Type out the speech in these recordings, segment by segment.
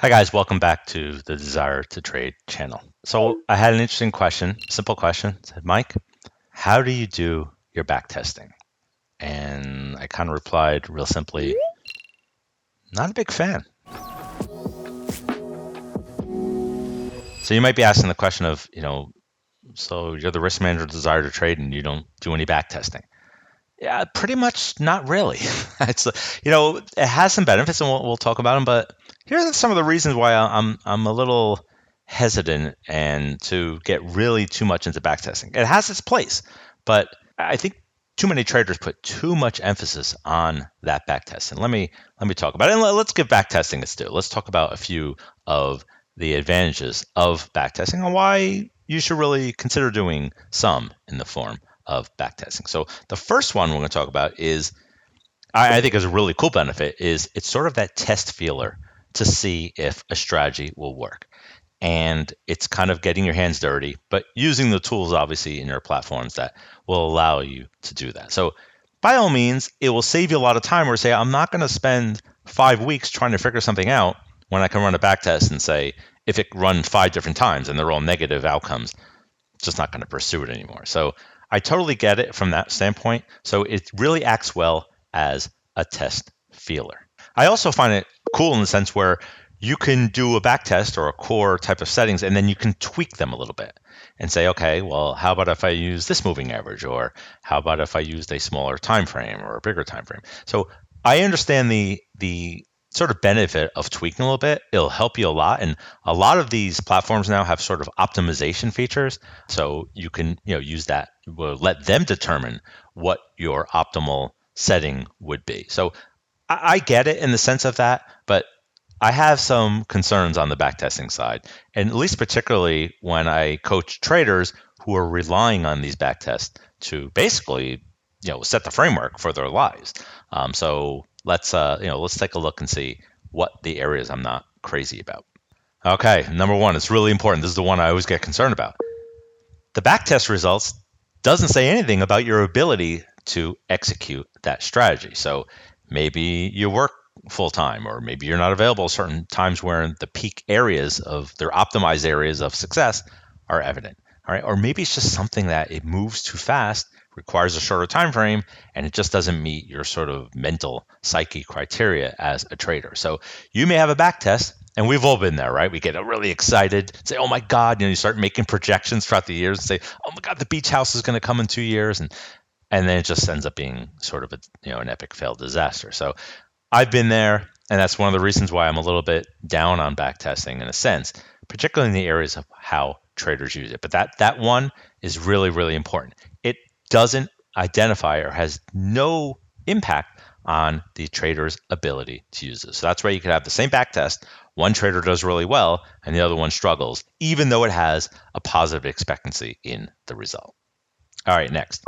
Hi guys, welcome back to the Desire to Trade channel. So I had an interesting question, simple question. It said, Mike, how do you do your back testing? And I kind of replied real simply, not a big fan. So you might be asking the question of, so you're the risk manager of Desire to Trade and you don't do any back testing. Yeah, pretty much not really. It's it has some benefits and we'll talk about them, but here are some of the reasons why I'm a little hesitant and to get really too much into backtesting. It has its place, but I think too many traders put too much emphasis on that backtesting. Let me talk about it. And let's give backtesting its due. Let's talk about a few of the advantages of backtesting and why you should really consider doing some in the form of backtesting. So the first one we're going to talk about is I think is a really cool benefit is it's sort of that test feeler to see if a strategy will work. And it's kind of getting your hands dirty, but using the tools obviously in your platforms that will allow you to do that. So by all means, it will save you a lot of time where say, I'm not going to spend 5 weeks trying to figure something out when I can run a backtest and say, if it run 5 different times and they're all negative outcomes, just not going to pursue it anymore. So I totally get it from that standpoint. So it really acts well as a test feeler. I also find it cool in the sense where you can do a back test or a core type of settings, and then you can tweak them a little bit and say, okay, well, how about if I use this moving average, or how about if I used a smaller time frame or a bigger time frame? So I understand the sort of benefit of tweaking a little bit. It'll help you a lot, and a lot of these platforms now have sort of optimization features, so you can use that. Will let them determine what your optimal setting would be. So I get it in the sense of that, but I have some concerns on the backtesting side, and at least particularly when I coach traders who are relying on these backtests to basically, set the framework for their lives. So let's take a look and see what the areas I'm not crazy about. Okay, number one, it's really important. This is the one I always get concerned about. The backtest results doesn't say anything about your ability to execute that strategy. So maybe you work full time, or maybe you're not available certain times where the peak areas of their optimized areas of success are evident. All right, or maybe it's just something that it moves too fast, requires a shorter time frame, and it just doesn't meet your sort of mental psyche criteria as a trader. So you may have a back test, and we've all been there, right? We get really excited, say, "Oh my God!" You start making projections throughout the years, and say, "Oh my God, the beach house is going to come in 2 years," and then it just ends up being sort of an epic failed disaster. So I've been there, and that's one of the reasons why I'm a little bit down on backtesting in a sense, particularly in the areas of how traders use it. But that one is really, really important. It doesn't identify or has no impact on the trader's ability to use it. So that's why you could have the same backtest. One trader does really well, and the other one struggles, even though it has a positive expectancy in the result. All right, next.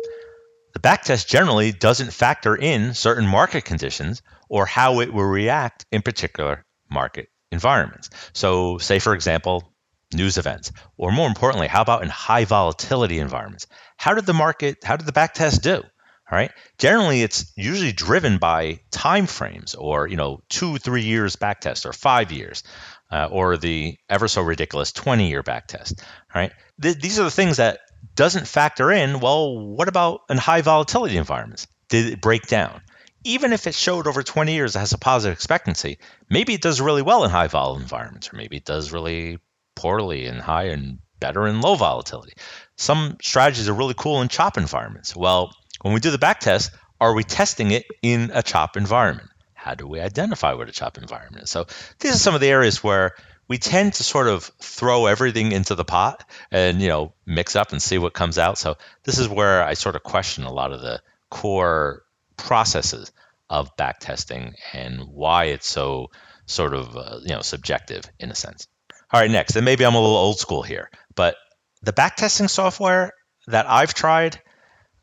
The backtest generally doesn't factor in certain market conditions or how it will react in particular market environments. So say, for example, news events, or more importantly, how about in high volatility environments? How did the backtest do? All right. Generally, it's usually driven by time frames or, 2-3 years backtest or 5 years. Or the ever so ridiculous 20-year backtest. All right. These are the things that doesn't factor in, well, what about in high volatility environments? Did it break down? Even if it showed over 20 years it has a positive expectancy, maybe it does really well in high vol environments, or maybe it does really poorly in high and better in low volatility. Some strategies are really cool in chop environments. Well, when we do the back test, are we testing it in a chop environment? How do we identify what a chop environment is? So these are some of the areas where we tend to sort of throw everything into the pot and, mix up and see what comes out. So this is where I sort of question a lot of the core processes of backtesting and why it's so sort of, subjective in a sense. All right, next, and maybe I'm a little old school here, but the backtesting software that I've tried,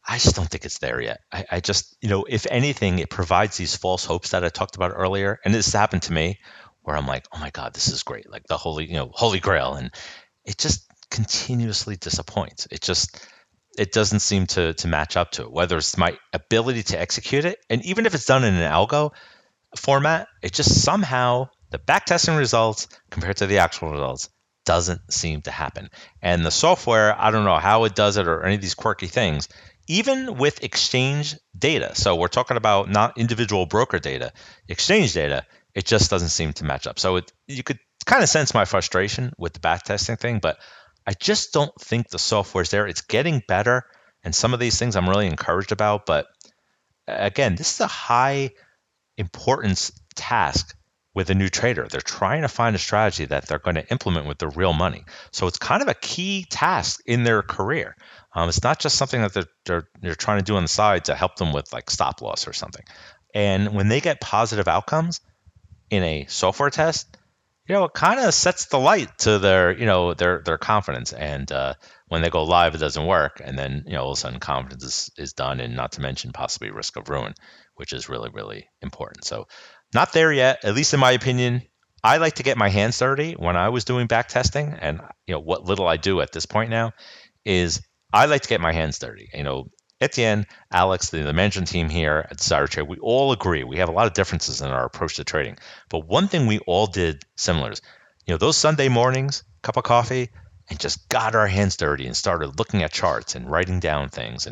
I just don't think it's there yet. I just, if anything, it provides these false hopes that I talked about earlier. And this happened to me where I'm like, oh my God, this is great. Like the holy grail. And it just continuously disappoints. It doesn't seem to match up to it, whether it's my ability to execute it. And even if it's done in an algo format, it just somehow The backtesting results compared to the actual results doesn't seem to happen. And the software, I don't know how it does it or any of these quirky things, even with exchange data. So we're talking about not individual broker data, exchange data, it just doesn't seem to match up. So you could kind of sense my frustration with the backtesting thing, but I just don't think the software's there. It's getting better. And some of these things I'm really encouraged about. But again, this is a high importance task with a new trader. They're trying to find a strategy that they're going to implement with their real money. So it's kind of a key task in their career. It's not just something that they're trying to do on the side to help them with like stop loss or something. And when they get positive outcomes in a software test, it kind of sets the light to their confidence. And when they go live, it doesn't work, and then all of a sudden confidence is done, and not to mention possibly risk of ruin, which is really really important. So not there yet, at least in my opinion. I like to get my hands dirty when I was doing back testing, and what little I do at this point now is I like to get my hands dirty. Etienne, Alex, the management team here at Desire Trade, we all agree. We have a lot of differences in our approach to trading. But one thing we all did similar is, those Sunday mornings, cup of coffee, and just got our hands dirty and started looking at charts and writing down things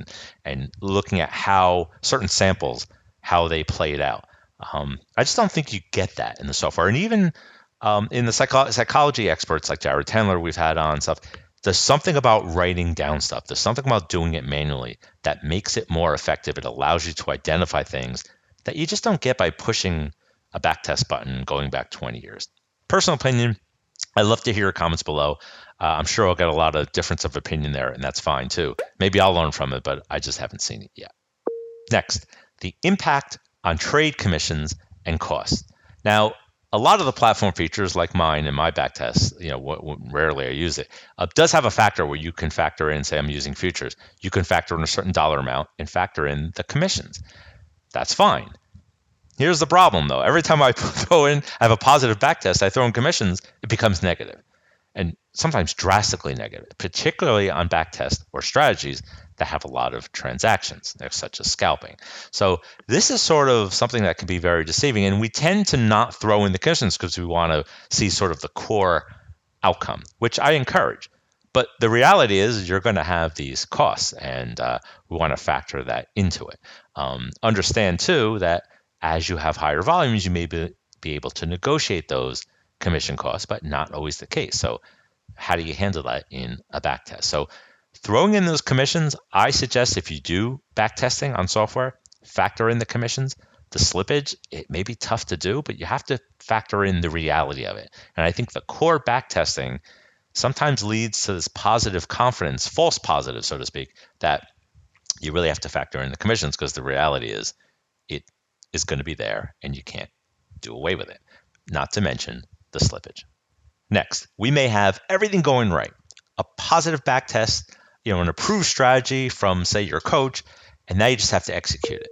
and looking at how certain samples, how they played out. I just don't think you get that in the software. And even in the psychology experts like Jared Tendler we've had on stuff, there's something about writing down stuff. There's something about doing it manually that makes it more effective. It allows you to identify things that you just don't get by pushing a backtest button going back 20 years. Personal opinion, I'd love to hear your comments below. I'm sure I'll get a lot of difference of opinion there, and that's fine too. Maybe I'll learn from it, but I just haven't seen it yet. Next, the impact on trade commissions and costs. Now, a lot of the platform features like mine and my backtest, rarely I use it, does have a factor where you can factor in, say I'm using futures, you can factor in a certain dollar amount and factor in the commissions. That's fine. Here's the problem though. Every time I I have a positive backtest, I throw in commissions, it becomes negative. And sometimes drastically negative, particularly on backtests or strategies that have a lot of transactions, such as scalping. So this is sort of something that can be very deceiving, and we tend to not throw in the commissions because we want to see sort of the core outcome, which I encourage. But the reality is you're going to have these costs, and we want to factor that into it. Understand, too, that as you have higher volumes, you may be able to negotiate those commission costs, but not always the case. So how do you handle that in a backtest? So throwing in those commissions, I suggest if you do backtesting on software, factor in the commissions. The slippage, it may be tough to do, but you have to factor in the reality of it. And I think the core backtesting sometimes leads to this positive confidence, false positive, so to speak, that you really have to factor in the commissions because the reality is it is going to be there and you can't do away with it. Not to mention the slippage. Next, we may have everything going right, a positive backtest, an approved strategy from, say, your coach, and now you just have to execute it.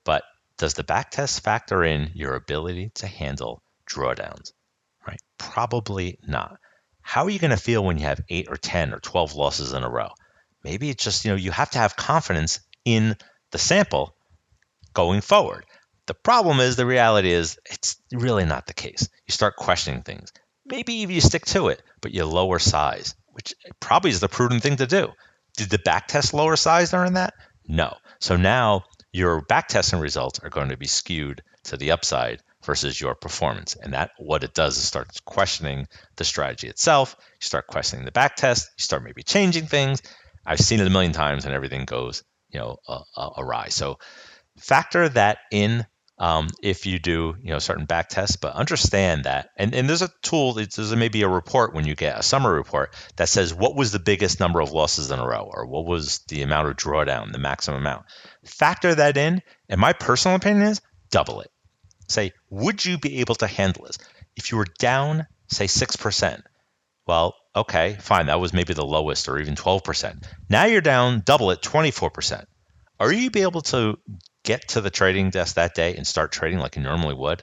But does the backtest factor in your ability to handle drawdowns? Right? Probably not. How are you going to feel when you have 8 or 10 or 12 losses in a row? Maybe it's just, you have to have confidence in the sample going forward. The problem is, the reality is, it's really not the case. You start questioning things. Maybe even you stick to it, but you lower size, which probably is the prudent thing to do. Did the backtest lower size during that? No. So now your backtesting results are going to be skewed to the upside versus your performance. And that what it does is starts questioning the strategy itself. You start questioning the backtest. You start maybe changing things. I've seen it a million times and everything goes, awry. So factor that in. If you do, certain back tests, but understand that, and there's a tool, there's maybe a report when you get a summary report that says what was the biggest number of losses in a row, or what was the amount of drawdown, the maximum amount. Factor that in, and my personal opinion is double it. Say, would you be able to handle this? If you were down, say 6%, well, okay, fine, that was maybe the lowest, or even 12%. Now you're down, double it, 24%. Are you be able to get to the trading desk that day and start trading like you normally would?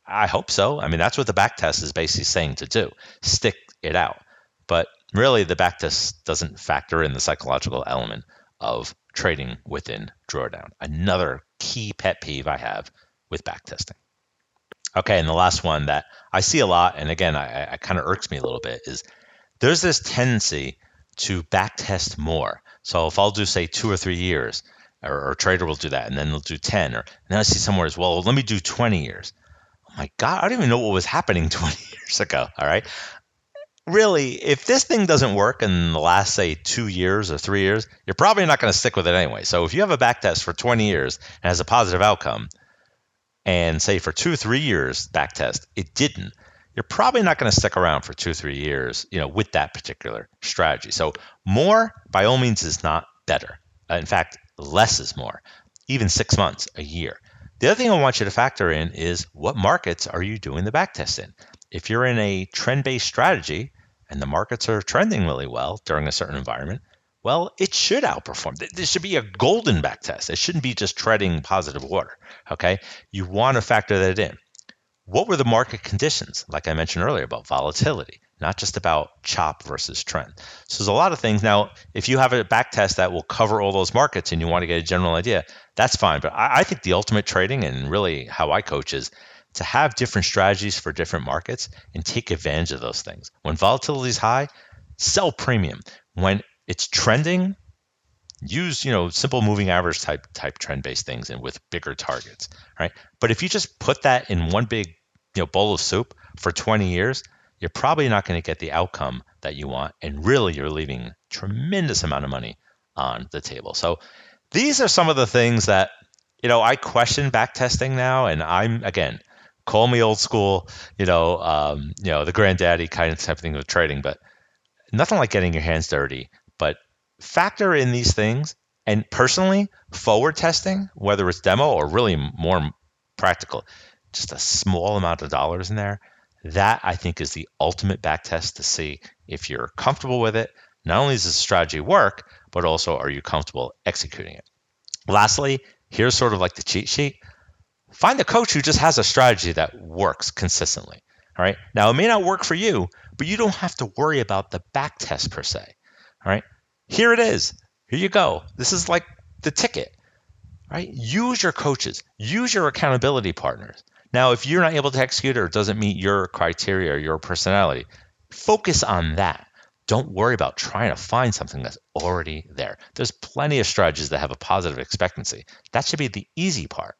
I hope so. I mean, that's what the backtest is basically saying to do. Stick it out. But really, the backtest doesn't factor in the psychological element of trading within drawdown. Another key pet peeve I have with backtesting. Okay, and the last one that I see a lot, and again, I kind of irks me a little bit, is there's this tendency to backtest more. So if I'll do say 2 or 3 years, or a trader will do that, and then they'll do 10, and then I see somewhere as well. Let me do 20 years. Oh my God, I don't even know what was happening 20 years ago. All right, really, if this thing doesn't work in the last say 2 years or 3 years, you're probably not going to stick with it anyway. So if you have a backtest for 20 years and has a positive outcome, and say for 2 3 years backtest it didn't, you're probably not going to stick around for 2 3 years with that particular strategy. So more by all means is not better. In fact, less is more. Even 6 months, a year. The other thing I want you to factor in is what markets are you doing the backtest in. If you're in a trend-based strategy and the markets are trending really well during a certain environment, well, it should outperform. There should be a golden backtest. It shouldn't be just treading positive water. Okay, you want to factor that in. What were the market conditions? Like I mentioned earlier about volatility, not just about chop versus trend. So there's a lot of things. Now, if you have a back test that will cover all those markets and you want to get a general idea, that's fine. But I think the ultimate trading, and really how I coach, is to have different strategies for different markets and take advantage of those things. When volatility is high, sell premium. When it's trending, use simple moving average type trend based things and with bigger targets, right? But if you just put that in one big bowl of soup for 20 years, you're probably not going to get the outcome that you want, and really you're leaving tremendous amount of money on the table. So these are some of the things that I question back testing now, and I'm, again, call me old school, the granddaddy kind of type of thing with trading, but nothing like getting your hands dirty. But factor in these things. And personally, forward testing, whether it's demo or really more practical, just a small amount of dollars in there, that I think is the ultimate back test to see if you're comfortable with it. Not only does the strategy work, but also are you comfortable executing it? Lastly, here's sort of like the cheat sheet. Find a coach who just has a strategy that works consistently. All right. Now, it may not work for you, but you don't have to worry about the back test per se. All right. Here it is. Here you go. This is like the ticket, right? Use your coaches, use your accountability partners. Now, if you're not able to execute or it doesn't meet your criteria or your personality, focus on that. Don't worry about trying to find something that's already there. There's plenty of strategies that have a positive expectancy. That should be the easy part.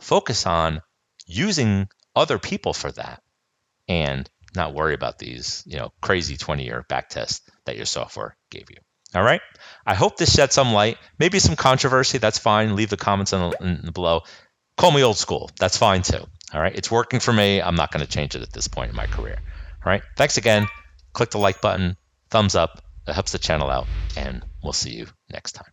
Focus on using other people for that and not worry about these, crazy 20-year back tests that your software gave you. All right. I hope this shed some light, maybe some controversy. That's fine. Leave the comments in below. Call me old school. That's fine too. All right. It's working for me. I'm not going to change it at this point in my career. All right. Thanks again. Click the like button, thumbs up. It helps the channel out, and we'll see you next time.